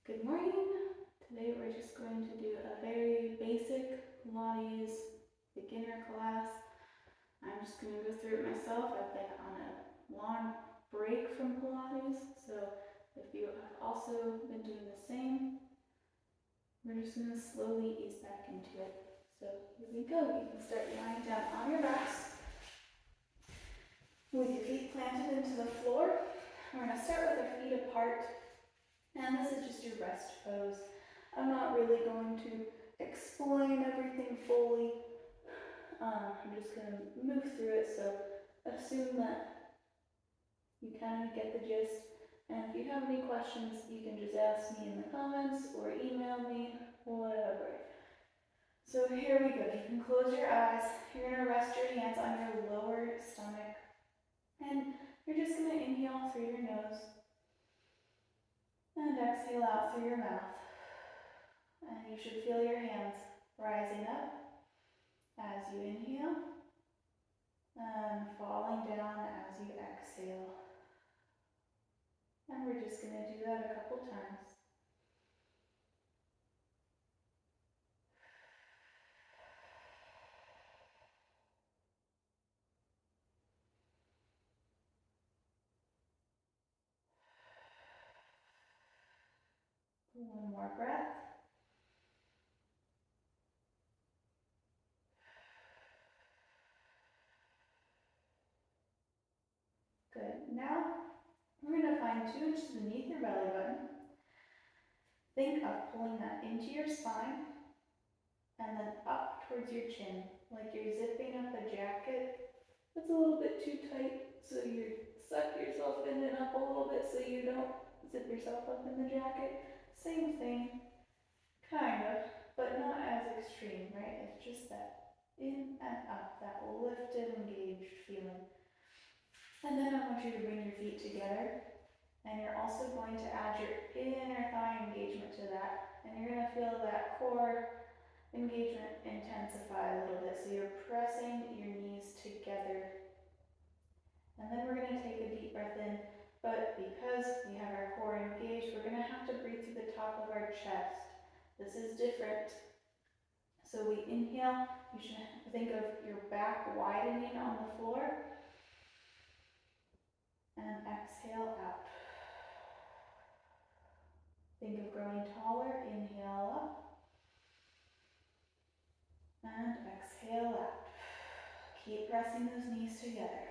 Good morning. Today we're just going to do a very basic Pilates beginner class. I'm just going to go through it myself. I've been on a long break from Pilates, so if you have also been doing the same, we're just going to slowly ease back into it. So here we go. You can start lying down on your backs with your feet planted into the floor. We're going to start with our feet apart. And this is just your rest pose. I'm not really going to explain everything fully. I'm just going to move through it, so assume that you kind of get the gist. And if you have any questions, you can just ask me in the comments or email me, whatever. So here we go. You can close your eyes. You're going to rest your hands on your lower stomach. And you're just going to inhale through your nose. And exhale out through your mouth. And you should feel your hands rising up as you inhale and falling down as you exhale. And we're just going to do that a couple times. One more breath. Good. Now, we're going to find 2 inches beneath your belly button. Think of pulling that into your spine and then up towards your chin, like you're zipping up a jacket. It's a little bit too tight, so you suck yourself in and up a little bit so you don't zip yourself up in the jacket. Same thing, kind of, but not as extreme, right? It's just that in and up, that lifted, engaged feeling. And then I want you to bring your feet together, and you're also going to add your inner thigh engagement to that, and you're going to feel that core engagement intensify a little bit. So you're pressing your knees together. And then we're going to take a deep breath in, but because we have our core engaged, we're going to have to breathe through the top of our chest. This is different. So we inhale, you should think of your back widening on the floor, and exhale out. Think of growing taller, inhale up, and exhale out. Keep pressing those knees together.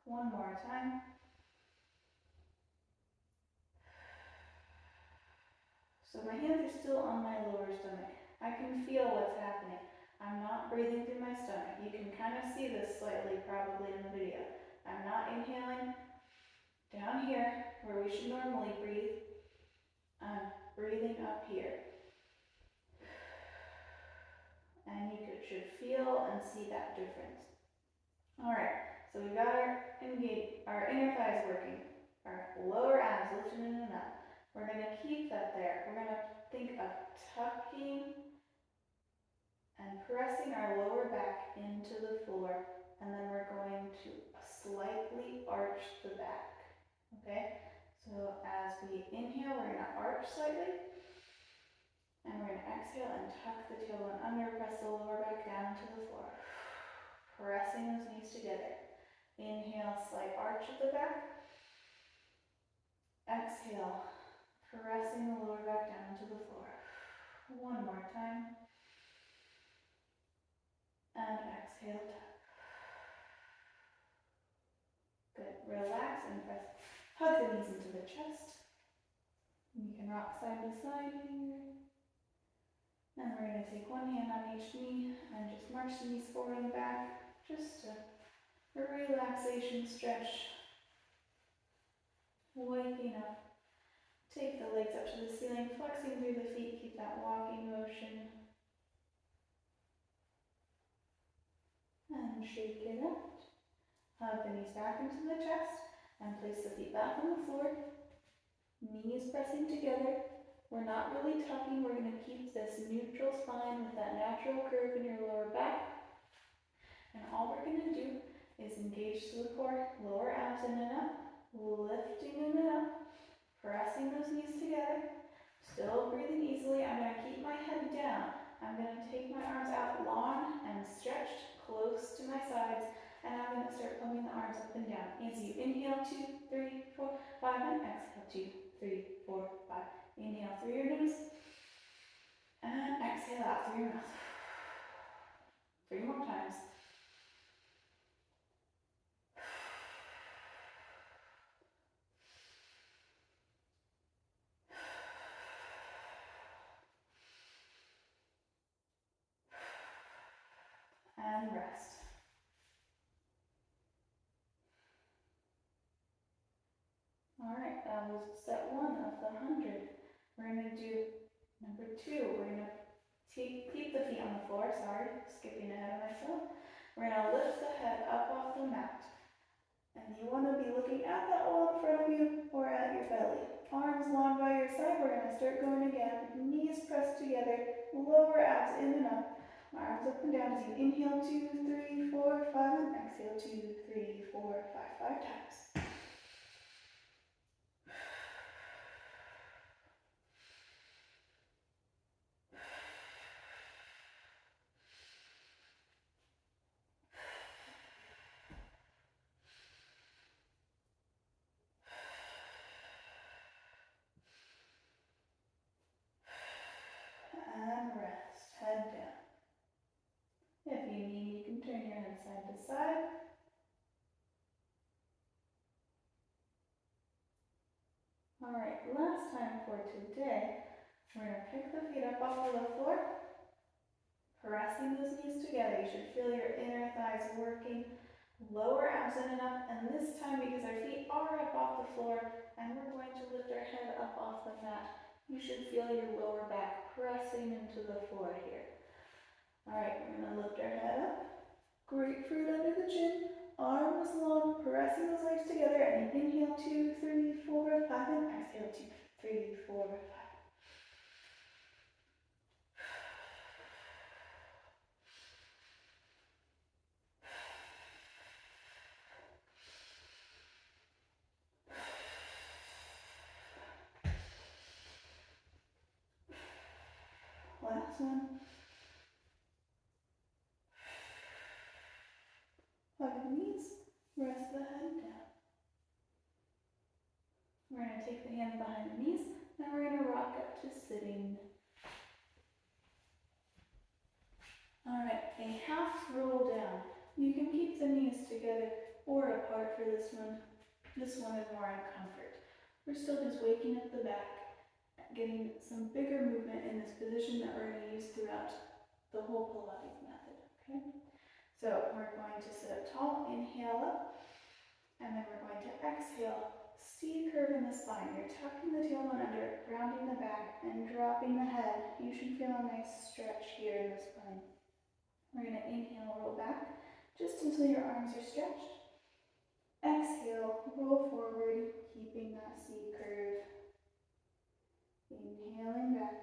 One more time. So my hands are still on my lower stomach. I can feel what's happening. I'm not breathing through my stomach. You can kind of see this slightly probably in the video. I'm not inhaling down here where we should normally breathe. I'm breathing up here. And you should feel and see that difference. Alright, so we've got our inner thighs working. Our lower abs lifting in and up. We're going to keep that there. We're going to think of tucking and pressing our lower back into the floor, and then we're going to slightly arch the back. Okay? So as we inhale, we're going to arch slightly, and we're going to exhale and tuck the tailbone under, press the lower back down to the floor. Pressing those knees together. Inhale, slight arch of the back. Exhale, pressing the lower back down to the floor. One more time. And exhale, tuck. Good. Relax and press. Hug the knees into the chest. You can rock side to side here. And we're going to take one hand on each knee and just march the knees forward and back. Just a relaxation stretch. Waking up. Take the legs up to the ceiling, flexing through the feet. Keep that walking motion. And shake it out. Hug the knees back into the chest and place the feet back on the floor. Knees pressing together. We're not really tucking. We're going to keep this neutral spine with that natural curve in your lower back. And all we're going to do is engage to the core, lower abs in and up, lifting in and up, Pressing those knees together. Still breathing easily. I'm going to keep my head down. I'm going to take my arms out long and stretched close to my sides. And I'm going to start pumping the arms up and down. As you inhale, 2, 3, 4, 5, and exhale, 2, 3, 4, 5. Inhale through your nose. And exhale out through your mouth. 3 more times. And rest. Alright, that was set 1 of the 100. We're going to do number 2. We're going to keep the feet on the floor. Sorry, skipping ahead of myself. We're going to lift the head up off the mat. And you want to be looking at that wall in front of you or at your belly. Arms long by your side. We're going to start going again. Knees pressed together. Lower abs in and up. Arms up and down as you inhale 2, 3, 4, 5, and exhale 2, 3, 4, 5, 5 times. And rest, head down. If you need, you can turn your head side to side. Alright, last time for today, we're going to pick the feet up off of the floor, pressing those knees together. You should feel your inner thighs working, lower abs in and up, and this time because our feet are up off the floor and we're going to lift our head up off the mat, you should feel your lower back pressing into the floor here. Alright, we're going to lift our head up. Grapefruit under the chin, arms long, pressing those legs together, and inhale 2, 3, 4, 5, and exhale 2, 3, 4, 5. Last one. Hug the knees, rest the head down. We're going to take the hands behind the knees, and we're going to rock up to sitting. Alright, a half roll down. You can keep the knees together or apart for this one. This one is more in comfort. We're still just waking up the back, getting some bigger movement in this position that we're going to use throughout the whole Pilates method, okay? So we're going to sit up tall, inhale up, and then we're going to exhale. C curve in the spine. You're tucking the tailbone under, grounding the back, and dropping the head. You should feel a nice stretch here in the spine. We're going to inhale, roll back, just until your arms are stretched. Exhale, roll forward, keeping that C curve. Inhaling back.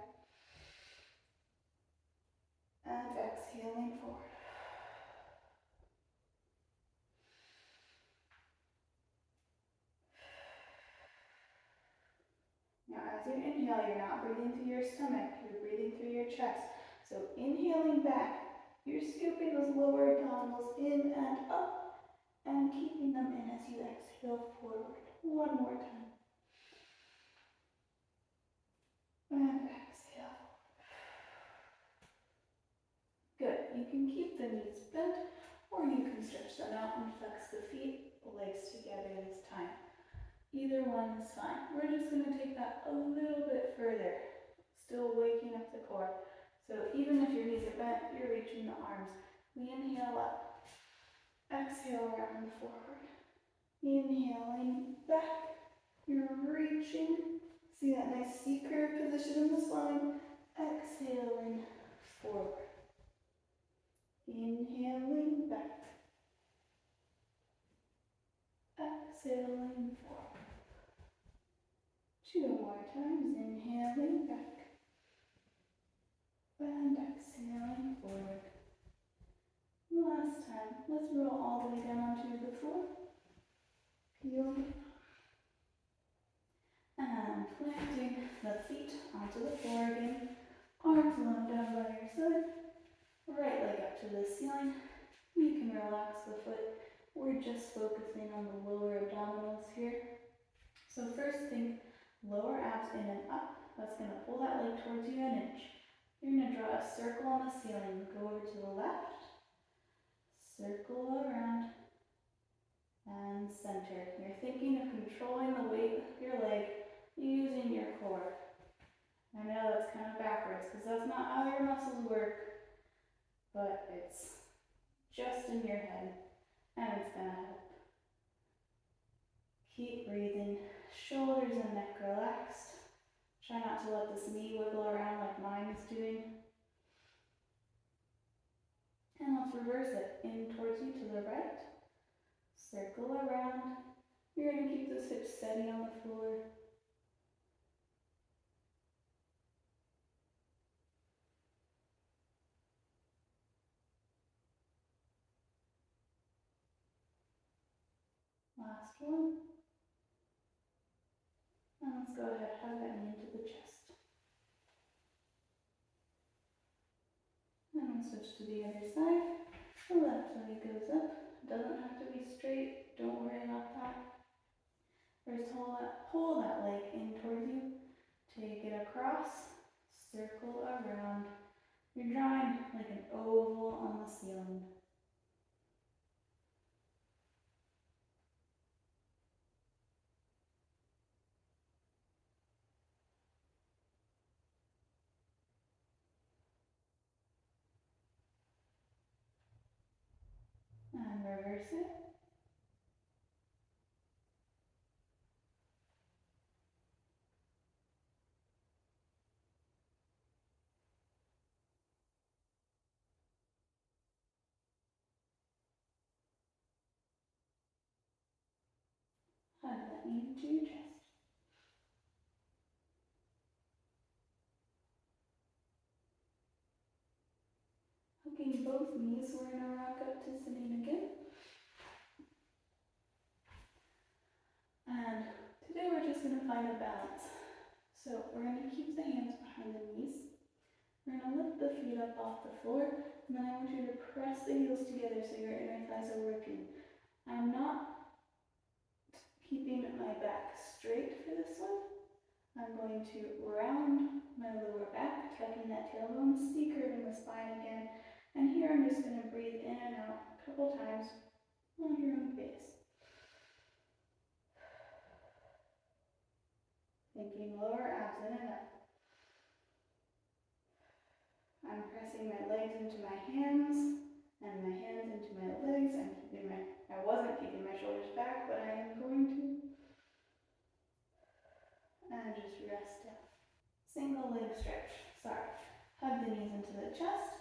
And exhaling forward. Now as you inhale, you're not breathing through your stomach, you're breathing through your chest. So inhaling back, you're scooping those lower abdominals in and up and keeping them in as you exhale forward. One more time. And exhale. Good. You can keep the knees bent or you can stretch them out and flex the feet, legs together this time. Either one is fine. We're just going to take that a little bit further. Still waking up the core. So even if your knees are bent, you're reaching the arms. We inhale up. Exhale, round forward. Inhaling back. You're reaching. See that nice C curve position in the spine. Exhaling forward. Inhaling back. Exhaling forward. 2 more times. Inhaling back. And exhaling forward. Last time. Let's roll all the way down onto the floor. Peel. And planting the feet onto the floor again. Arms long down by your side. Right leg up to the ceiling. You can relax the foot. We're just focusing on the lower abdominals here. So first think lower abs in and up. That's going to pull that leg towards you an inch. You're going to draw a circle on the ceiling. Go over to the left. Circle around. And center. You're thinking of controlling the weight of your leg using your core. I know that's kind of backwards because that's not how your muscles work, but it's just in your head and it's going to help. Keep breathing, shoulders and neck relaxed. Try not to let this knee wiggle around like mine is doing. And let's reverse it, in towards you to the right. Circle around. You're going to keep those hips steady on the floor. Last one. And let's go ahead, hug that knee into the chest. And we'll switch to the other side. The left leg goes up. Doesn't have to be straight. Don't worry about that. First, pull that leg in towards you. Take it across. Circle around. You're drawing like an oval on the ceiling. And reverse it. Hug that knee into your chest. Hugging both knees, we're going to rock up to sitting again. And today we're just going to find a balance. So we're going to keep the hands behind the knees. We're going to lift the feet up off the floor, and then I want you to press the heels together so your inner thighs are working. I'm not keeping my back straight for this one. I'm going to round my lower back, tucking that tailbone, see curving the spine again. And here I'm just going to breathe in and out a couple times on your own pace. Thinking lower abs in and up. I'm pressing my legs into my hands and my hands into my legs. I wasn't keeping my shoulders back, but I am going to. And just rest down. Single leg stretch. Sorry. Hug the knees into the chest.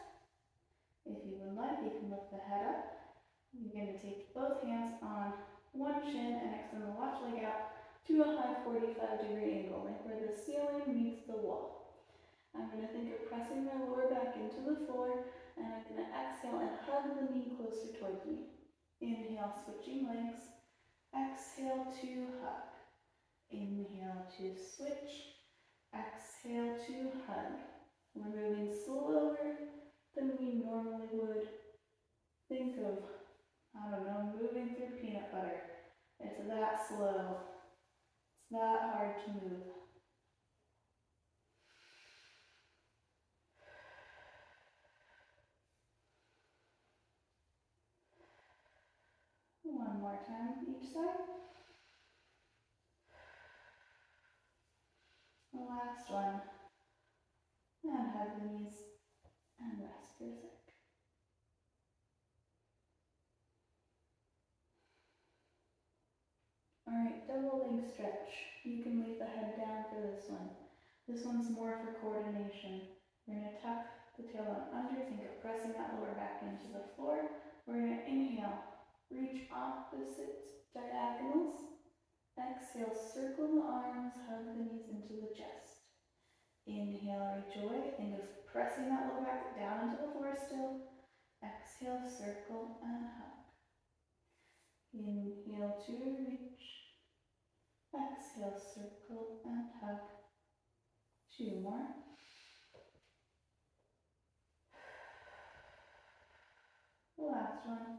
If you would like, you can lift the head up. You're going to take both hands on one shin and extend the left leg out to a high 45-degree angle, like where the ceiling meets the wall. I'm going to think of pressing my lower back into the floor, and I'm going to exhale and hug the knee closer towards me. Inhale, switching legs. Exhale to hug. Inhale to switch. Exhale to hug. We're moving slower than we normally would. Think of, I don't know, moving through peanut butter. It's that slow. It's that hard to move. One more time each side. The last one. And hug the knees and rest for a sec. Alright, double leg stretch. You can leave the head down for this one. This one's more for coordination. We're going to tuck the tailbone under. Think of pressing that lower back into the floor. We're going to inhale. Reach opposite diagonals. Exhale, circle the arms, hug the knees into the chest. Inhale, reach away. Think of pressing that lower back down into the floor still. Exhale, circle and hug. Inhale to reach. Exhale, circle and hug. 2 more. The last one.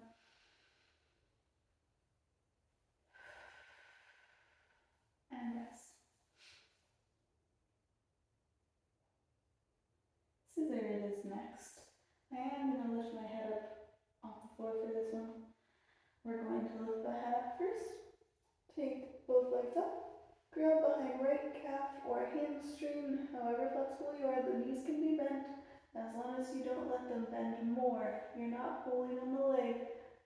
And rest. Scissor it is next. I am going to lift my head up off the floor for this one. We're going to lift the head up first. Take both legs up. Grab behind right calf or hamstring, however flexible you are. The knees can be bent as long as you don't let them bend more. You're not pulling on the leg.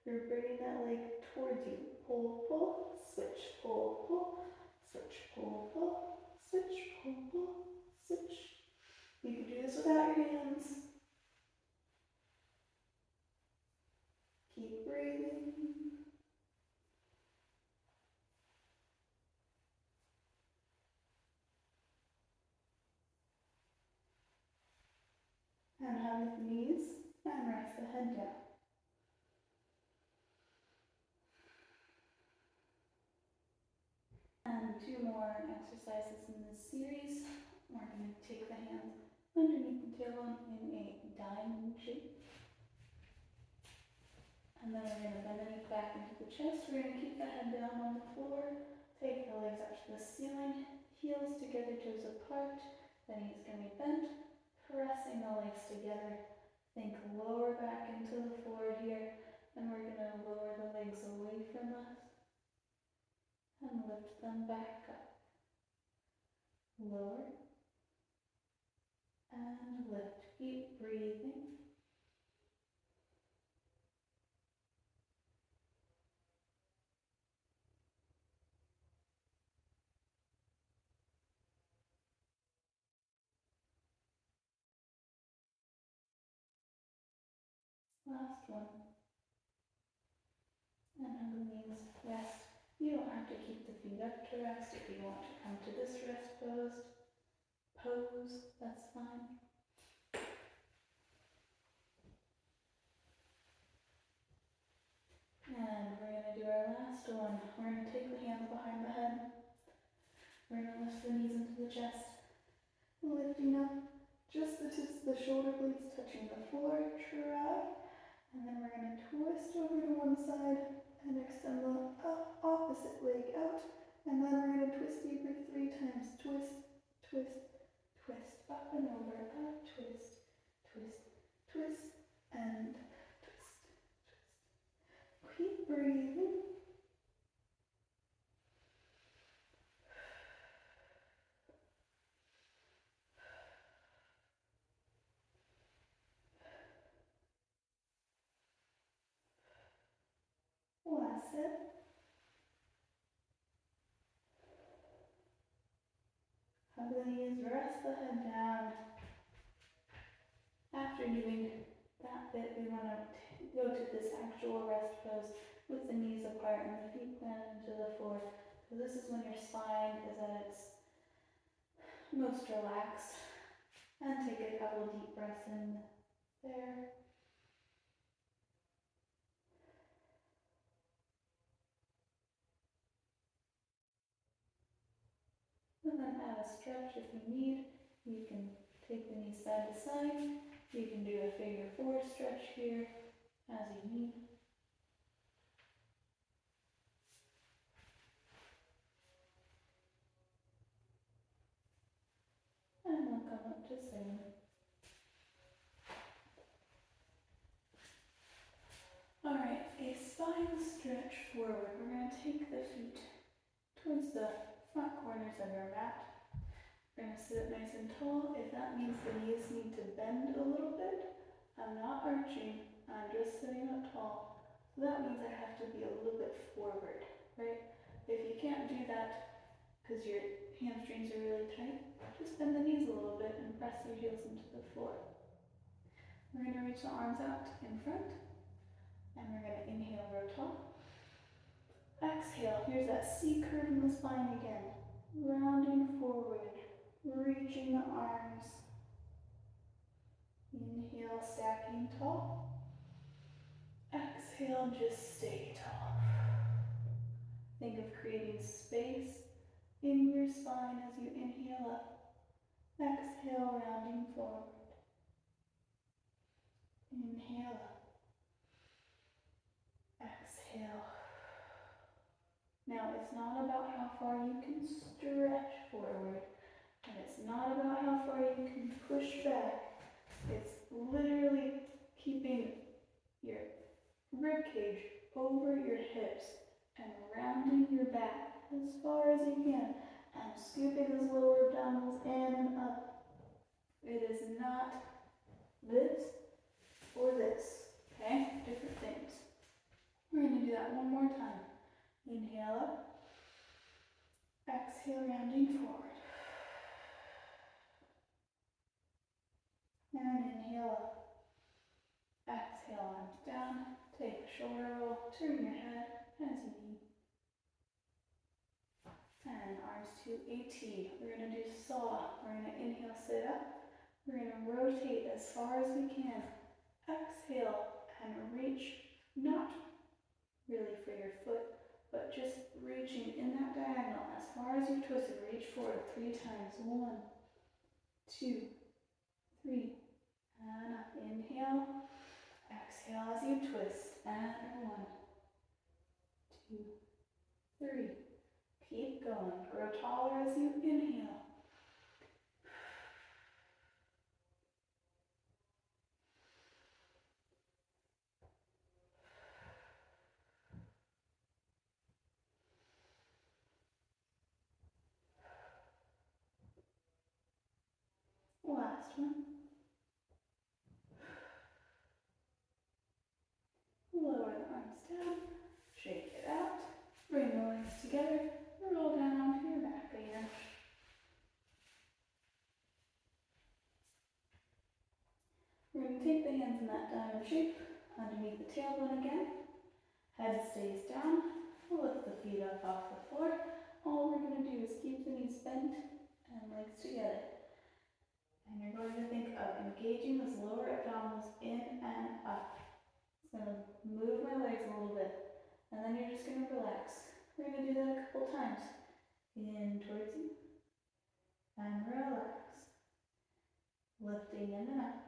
You're bringing that leg towards you. Pull, pull, switch, pull, pull, switch, pull, pull, switch, pull, pull, switch. You can do this without your hands. Keep breathing. And hug the knees and rest the head down. And 2 more exercises in this series. We're going to take the hands underneath the tailbone in a diamond shape. And then we're going to bend the knee back into the chest. We're going to keep the head down on the floor. Take the legs up to the ceiling. Heels together, toes apart. The knees can be bent. Pressing the legs together. Think lower back into the floor here. And we're going to lower the legs away from us. And lift them back up. Lower. And lift. Keep breathing. Last one. And hug the knees, rest. You don't have to keep the feet up to rest. If you want to come to this rest pose, that's fine. And we're going to do our last one. We're going to take the hands behind the head. We're going to lift the knees into the chest. Lifting up just the tips of the shoulder blades touching the floor. Try. And then we're going to twist over to one side and extend the opposite leg out. And then we're going to twist deeper 3 times. Twist, twist, twist. Up and over. Up, twist, twist, twist, and twist, twist. Keep breathing. That's it. Hug the knees, rest the head down. After doing that bit, we want to go to this actual rest pose with the knees apart and the feet planted into the floor. So this is when your spine is at its most relaxed. And take a couple deep breaths in there. And then add a stretch if you need. You can take the knees side to side. You can do a figure 4 stretch here as you need. And we'll come up to sitting. Alright, a spine stretch forward. We're going to take the feet towards the front corners of your mat. We're going to sit up nice and tall. If that means the knees need to bend a little bit, I'm not arching, I'm just sitting up tall. So that means I have to be a little bit forward, right? If you can't do that because your hamstrings are really tight, just bend the knees a little bit and press your heels into the floor. We're going to reach the arms out in front, and we're going to inhale, row tall. Exhale, here's that C curve in the spine again. Rounding forward, reaching the arms. Inhale, stacking tall. Exhale, just stay tall. Think of creating space in your spine as you inhale up. Exhale, rounding forward. Inhale up. Exhale. Now, it's not about how far you can stretch forward, and it's not about how far you can push back. It's literally keeping your rib cage over your hips and rounding your back as far as you can and scooping those lower abdominals in and up. It is not this or this, okay? Different things. We're going to do that one more time. Inhale up. Exhale, rounding forward. And inhale up. Exhale, arms down. Take a shoulder roll. Turn your head as you need. And arms to a T. We're going to do saw. We're going to inhale, sit up. We're going to rotate as far as we can. Exhale and reach, not really for your foot, but just reaching in that diagonal as far as you twisted. Reach forward 3 times. 1, 2, 3. And up. Inhale. Exhale as you twist. And 1, 2, 3. Keep going. Grow taller as you inhale. Last one. Lower the arms down. Shake it out. Bring the legs together. Roll down onto your back again. We're going to take the hands in that diamond shape underneath the tailbone again. Head stays down. Lift the feet up off the floor. All we're going to do is keep the knees bent and legs together. And you're going to think of engaging those lower abdominals in and up. It's going to move my legs a little bit. And then you're just going to relax. We're going to do that a couple times. In towards you. And relax. Lifting in and up.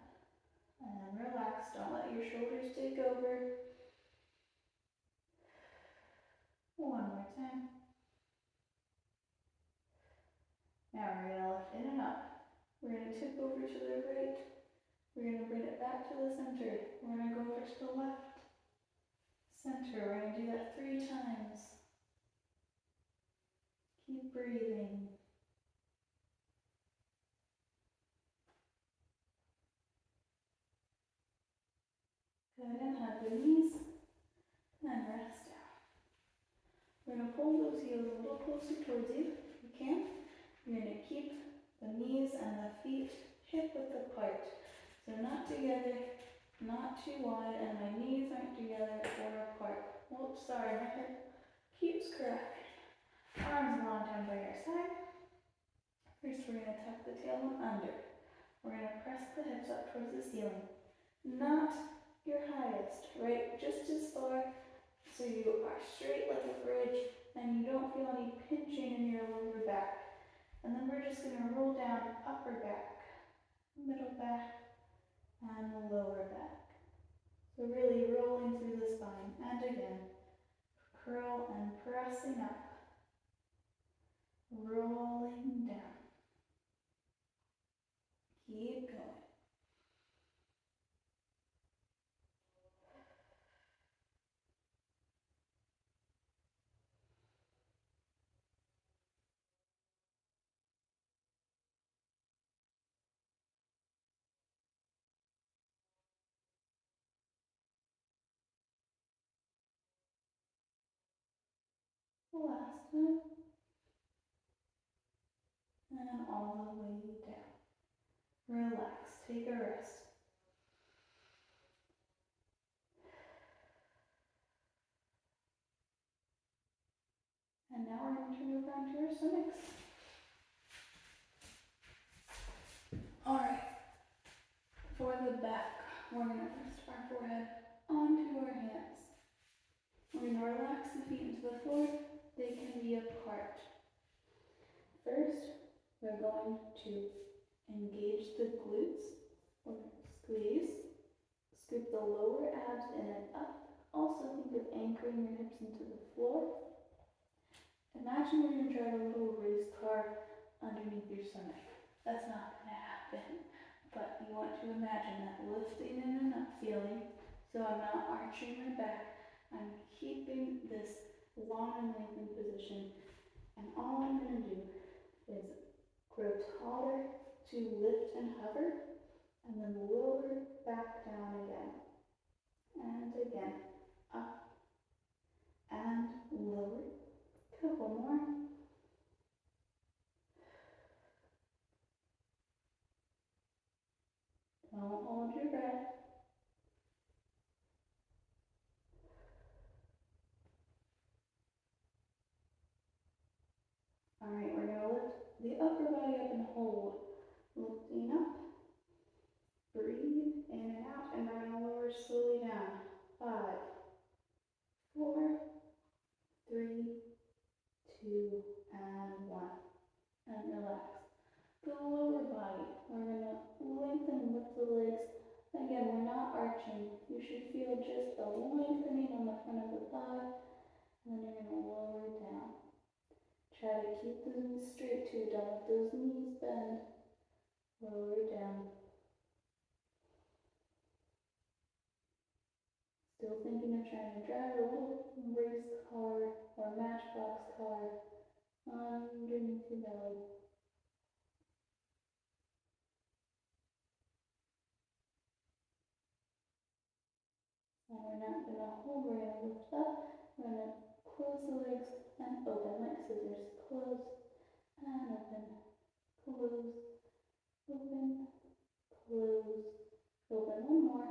And relax. Don't let your shoulders take over. One more time. Now we're going to lift in and up. We're going to tip over to the right. We're going to bring it back to the center. We're going to go over to the left. Center. We're going to do that 3 times. Keep breathing. Good, and hug the knees. And rest down. We're going to pull those heels a little closer towards you if you can. You're going to keep the knees and the feet hip-width apart. So not together, not too wide, and my knees aren't together or apart. Whoops, sorry, my hip keeps cracking. Arms long down by your side. First, we're going to tuck the tailbone under. We're going to press the hips up towards the ceiling. Not your highest, right? Just as far so you are straight like a bridge and you don't feel any pinching in your lower back. And then we're just going to roll down upper back, middle back, and lower back. So really rolling through the spine. And again, curl and pressing up. Rolling down. Keep going. Last one. And all the way down. Relax. Take a rest. And now we're going to turn over onto our stomachs. Alright. For the back, we're going to rest our forehead onto our hands. We're going to relax the feet into the floor. They can be apart. First, we're going to engage the glutes. We're going to squeeze, scoop the lower abs in and up. Also think of anchoring your hips into the floor. Imagine you're going to drive a little race car underneath your stomach. That's not going to happen, but you want to imagine that lifting in and up feeling. So I'm not arching my back. I'm keeping this long and lengthened position. And all I'm going to do is grow taller to lift and hover, and then lower back down again. And again, up and lower. Couple more. Don't hold your breath. Alright, we're going to lift the upper body up and hold. Lifting up. Breathe in and out, and we're going to lower slowly down. 5, 4, 3, 2, and 1. And relax. The lower body, we're going to lengthen and lift the legs. Again, we're not arching. You should feel just the lengthening on the front of the thigh, and then you're going to lower down. Try to keep the knees straight too. Don't let those knees bend. Lower down. Still thinking of trying to drive a little race car or matchbox car underneath your belly. And we're not going to hold, we're going to lift up. We're going to close the legs and open like scissors. Close and open. Close, open, close, open. One more.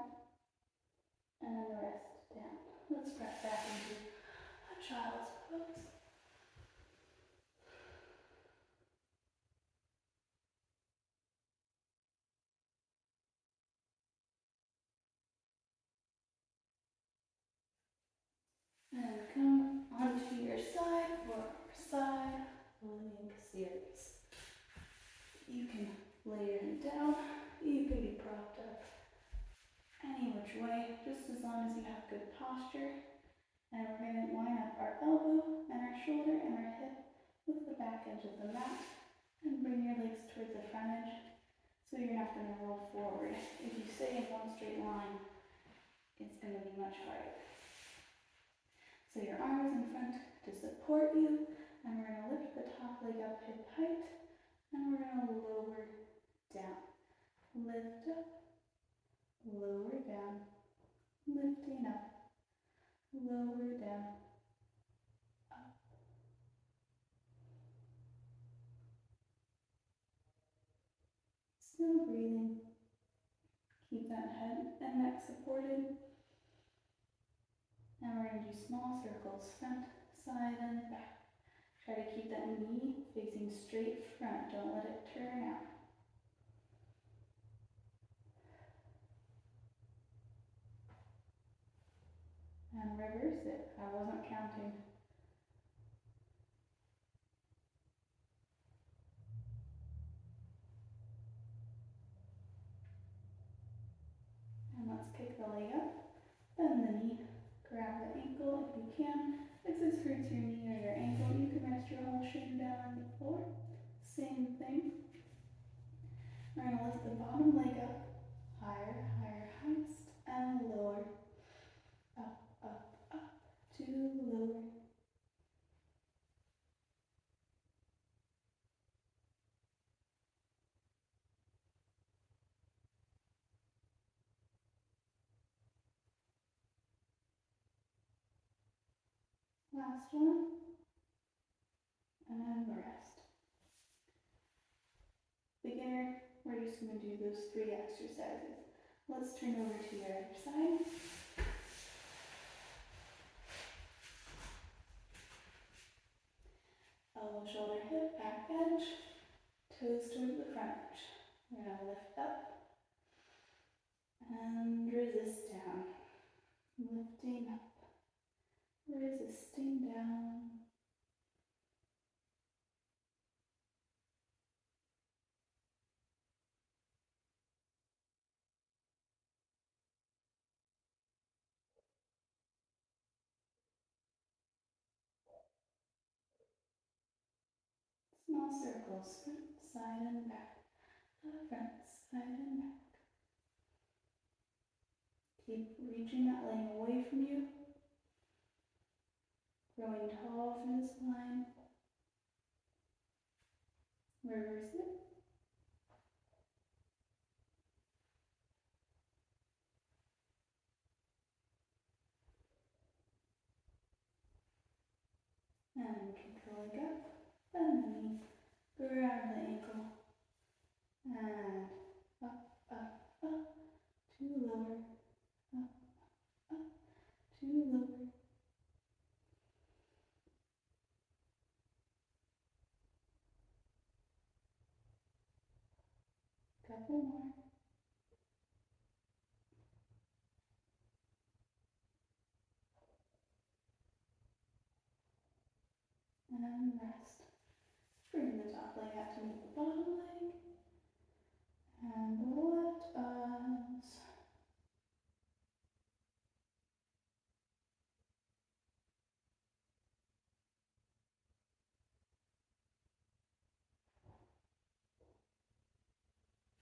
And rest down. Let's press back into a child's pose. And come onto your side, forward side, living series. You can lay your head down, you can be propped up any which way, just as long as you have good posture. And we're going to line up our elbow and our shoulder and our hip with the back edge of the mat, and bring your legs towards the front edge so you're not going to roll forward. If you stay in one straight line, it's going to be much harder. So your arm is in front to support you, and we're going to lift the top leg up hip height, and we're going to lower down. Lift up, lower down, lifting up, lower down, up. Still breathing. Keep that head and neck supported. And we're going to do small circles, front, side, and back. Try to keep that knee facing straight front. Don't let it turn out. And reverse it. I wasn't counting. And let's kick the leg up. Bend the knee. Grab the ankle if you can. If this hurts your knee or your ankle, you can rest your whole shin down on the floor. Same thing. We're going to lift the bottom leg up. Higher, higher, highest, and lower. Up, up, up, to lower. Last one. And rest. Beginner, we're just going to do those 3 exercises. Let's turn over to your other side. Elbow, shoulder, hip, back edge, toes towards the front edge. We're going to lift up and resist down. Lifting up, resisting down. small circles, front, side, and back. Front, side, and back. Keep reaching that leg away from you. Growing tall through the spine. Reverse it. And kick the leg up, bend the knee, grab the ankle, and up, up, up, to lower, up, up, to lower. Couple more. And rest. Bring the top leg out to meet the bottom leg. And the left arms.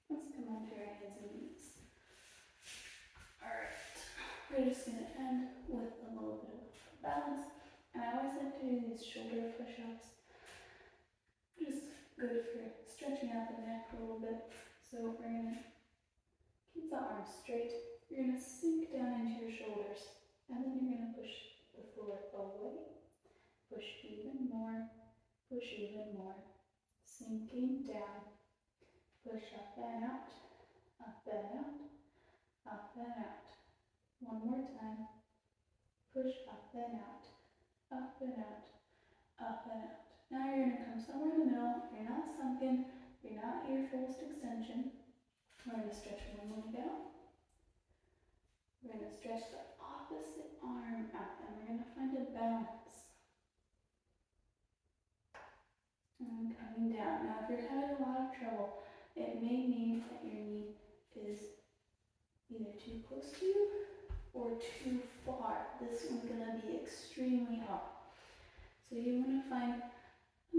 Let's come onto our hands and knees. Alright, we're just going to end with a little bit of balance. And I always like to do these shoulder push-ups. Just good for stretching out the neck a little bit. So we're going to keep the arms straight. You're going to sink down into your shoulders. And then you're going to push the floor away. Push even more. Push even more. Sinking down. Push up and out. Up and out. Up and out. One more time. Push up and out. Up and out. Up and out. Now you're going to come somewhere in the middle. You're not sunken. You're not at your fullest extension. We're going to stretch one leg out. We're going to stretch the opposite arm out. And we're going to find a balance. And coming down. Now if you're having a lot of trouble, it may mean that your knee is either too close to you or too far. This one's going to be extremely hard. So you want to find a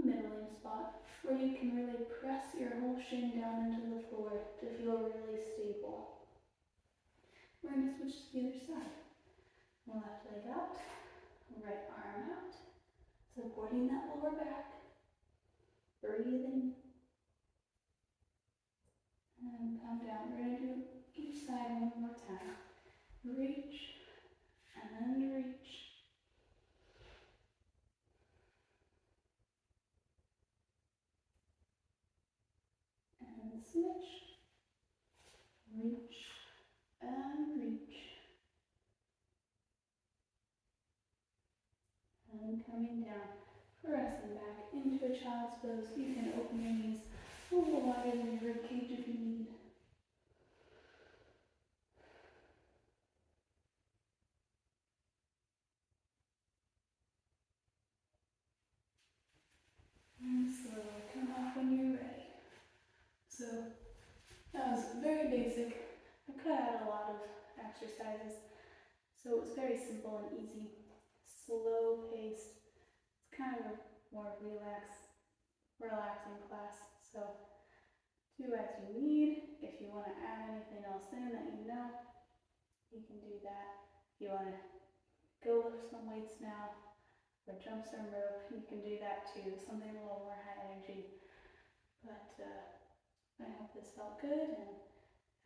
middling spot where you can really press your whole shin down into the floor to feel really stable. We're going to switch to the other side. Left leg out, right arm out, supporting that lower back. Breathing. And come down. We're going to do each side one more time. Reach and reach. And switch. Reach and reach. And coming down. Pressing back into a child's pose. You can open your knees a little wider than your ribcage if you need. And slowly come off when you're ready. So that was very basic. I cut out a lot of exercises, so it was very simple and easy. Slow paced. It's kind of a more relaxing class. So do as you need. If you want to add anything else in that you know, you can do that. If you want to go lift some weights now or jump some rope, you can do that too. Something a little more high energy. But I hope this felt good and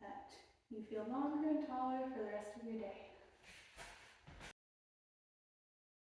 that you feel longer and taller for the rest of your day.